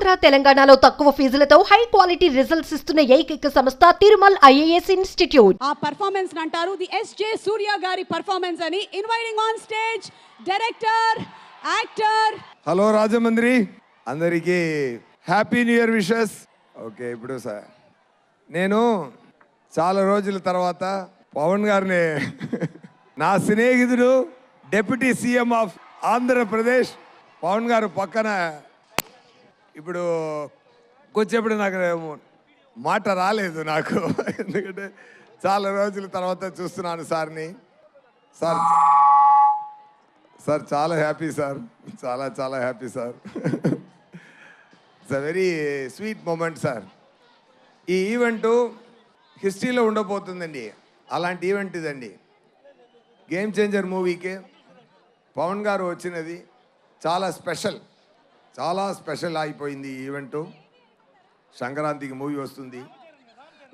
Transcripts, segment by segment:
ఆంధ్ర తెలంగాణలో తక్కువ ఫీజులతో high quality results ఇస్తున్న ఏకైక సంస్థ తిరుమల్ ఐఏఎస్ ఇన్స్టిట్యూట్. ఆ పర్ఫార్మెన్స్ అంటారు the SJ Surya garu performance అని. Inviting on stage director, actor. Hello Rajahmundry, అందరికీ happy new year wishes. Okay, ఇప్పుడు సార్ నేను చాలా రోజుల తర్వాత పవన్ గారిని నా స్నేహితుడు deputy CM of Andhra Pradesh Pawan garu పక్కన ఇప్పుడు కూర్చేప్పుడు నాకు మాట రాలేదు నాకు, ఎందుకంటే చాలా రోజుల తర్వాత చూస్తున్నాను సార్ని. సార్ సార్ చాలా హ్యాపీ సార్, చాలా చాలా happy sir. It's a very sweet moment sir. ఈ ఈవెంటు హిస్టరీలో ఉండబోతుందండి. అలాంటి ఈవెంట్ ఇదండి. గేమ్ చేంజర్ మూవీకి పవన్ గారు వచ్చినది చాలా స్పెషల్, చాలా స్పెషల్ అయిపోయింది ఈ ఈవెంటు. సంక్రాంతికి మూవీ వస్తుంది.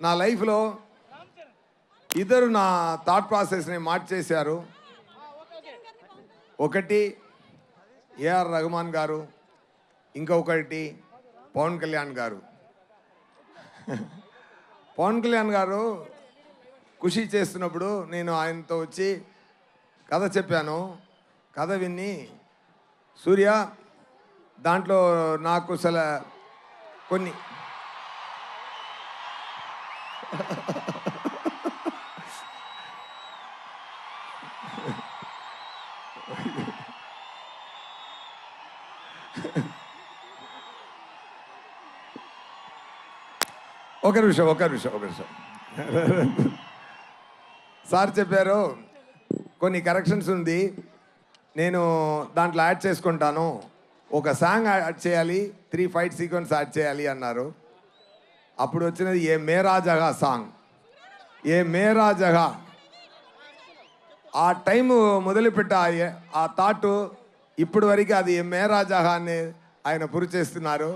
నా లైఫ్లో ఇద్దరు నా థాట్ ప్రాసెస్ని మార్చేశారు. ఒకటి ఏఆర్ రెహమాన్ గారు, ఇంకొకటి పవన్ కళ్యాణ్ గారు. పవన్ కళ్యాణ్ గారు ఖుషి చేస్తున్నప్పుడు నేను ఆయనతో వచ్చి కథ చెప్పాను. కథ విని సూర్య దాంట్లో నాకు అసలు కొన్ని ఒక నిమిషం సార్ చెప్పారు కొన్ని కరెక్షన్స్ ఉంది, నేను దాంట్లో యాడ్ చేసుకుంటాను, ఒక సాంగ్ యాడ్ చేయాలి, 3 ఫైట్ సీక్వెన్స్ యాడ్ చేయాలి అన్నారు. అప్పుడు వచ్చినది ఏ మేరా జగా సాంగ్. ఏ మేరా జగా ఆ టైము మొదలుపెట్ట ఆ థాటు ఇప్పటి వరకు అది ఏ మేరా జగా అని ఆయన పూర్తి చేస్తున్నారు.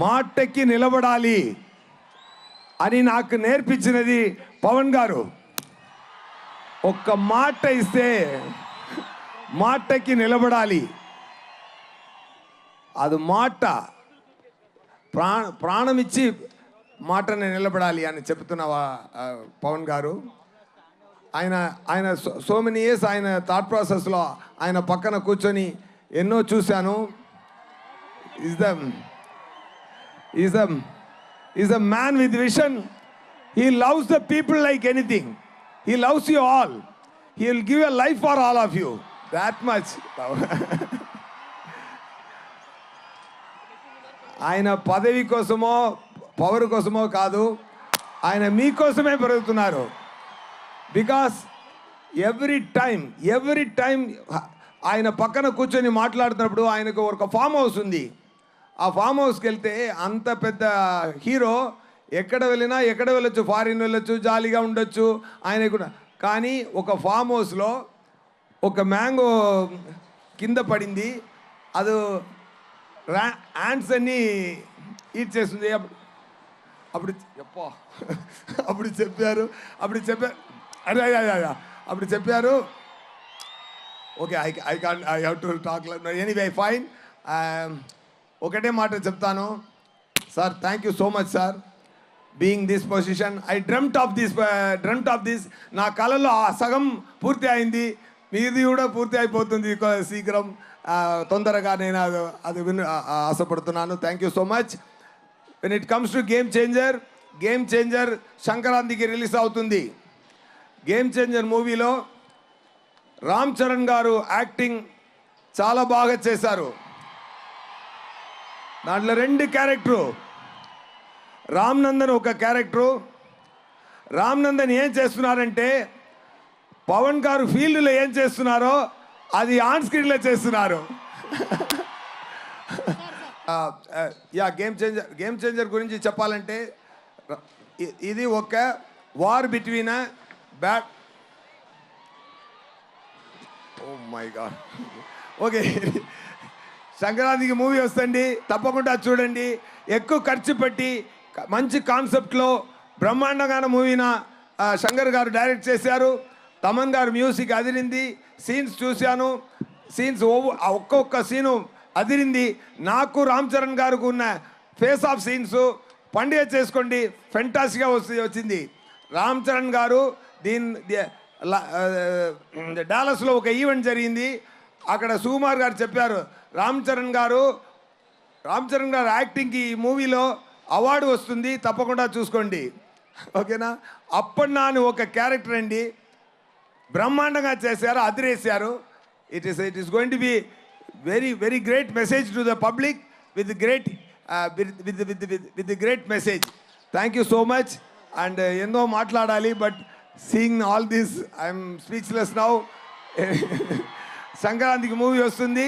మాటకి నిలబడాలి అని నాకు నేర్పించినది పవన్ గారు. ఒక్క మాట ఇస్తే మాటకి నిలబడాలి. అది మాట ప్రాణం ఇచ్చి మాటని నిలబడాలి అని చెప్తున్న పవన్ గారు. ఆయన సో మెనీ ఇయర్స్ ఆయన థాట్ ప్రాసెస్లో ఆయన పక్కన కూర్చొని ఎన్నో చూశాను. He's a man with vision. He loves the people like anything. He loves you all. He will give a life for all of you. That much. ఆయన పదవి కోసమో పవర్ కోసమో కాదు, ఆయన మీకోసమే పెరుగుతున్నారు. బికాస్ ఎవ్రీ టైం ఆయన పక్కన కూర్చొని మాట్లాడుతున్నప్పుడు ఆయనకు ఒక ఫామ్ హౌస్ ఉంది. ఆ ఫామ్ హౌస్కి వెళ్తే అంత పెద్ద హీరో ఎక్కడ వెళ్ళొచ్చు, ఫారిన్ వెళ్ళొచ్చు, జాలీగా ఉండొచ్చు ఆయన కూడా. కానీ ఒక ఫామ్ హౌస్లో ఒక మ్యాంగో కింద పడింది, అది యాంట్స్ అన్నీ ఈట్ చేస్తుంది. అప్పుడు చెప్పారు okay, I have to talk anyway fine. ఒకటే మాట చెప్తాను sir, thank you so much sir being this position. I dreamt of this. నా కళలో ఆ సగం పూర్తి అయింది, మీది కూడా పూర్తి అయిపోతుంది శీఘ్రం, తొందరగా. నేను అది ఆశపడుతున్నాను. Thank you so much. When it comes to game changer సంక్రాంతికి రిలీజ్ అవుతుంది. గేమ్ చేంజర్ మూవీలో రామ్ చరణ్ గారు యాక్టింగ్ చాలా బాగా చేశారు. దాంట్లో 2 క్యారెక్టరు. రామ్ నందన్ ఒక క్యారెక్టరు. రామ్ నందన్ ఏం చేస్తున్నారంటే పవన్ గారు ఫీల్డ్లో ఏం చేస్తున్నారో అది ఆన్ స్క్రీన్లో చేస్తున్నారు. గేమ్ చేంజర్ గురించి చెప్పాలంటే ఇది ఒక war between oh my god. Okay, సంక్రాంతికి మూవీ వస్తుంది, తప్పకుండా చూడండి. ఎక్కువ ఖర్చు పెట్టి మంచి కాన్సెప్ట్లో బ్రహ్మాండంగా మూవీన శంకర్ గారు డైరెక్ట్ చేశారు. తమన్ గారు మ్యూజిక్ అదిరింది, సీన్స్ చూశాను, సీన్స్ ఒక్కొక్క సీను అదిరింది. నాకు రామ్ చరణ్ గారికి ఉన్న ఫేస్ ఆఫ్ సీన్స్ పండుగ చేసుకోండి ఫెంటాస్టిక్గా వచ్చింది. రామ్ చరణ్ గారు డాలస్లో ఒక ఈవెంట్ జరిగింది. అక్కడ సుకుమార్ గారు చెప్పారు, రామ్ చరణ్ గారు యాక్టింగ్కి ఈ మూవీలో అవార్డు వస్తుంది, తప్పకుండా చూసుకోండి, ఓకేనా. అప్పటి నాని ఒక క్యారెక్టర్ అండి, బ్రహ్మాండంగా చేశారు, అదిరేశారు. It is going to be very great message to the public with great message. Thank you so much. And ఎన్నో మాట్లాడాలి, but seeing all this I'm speechless now. సంక్రాంతికి మూవీ వస్తుంది.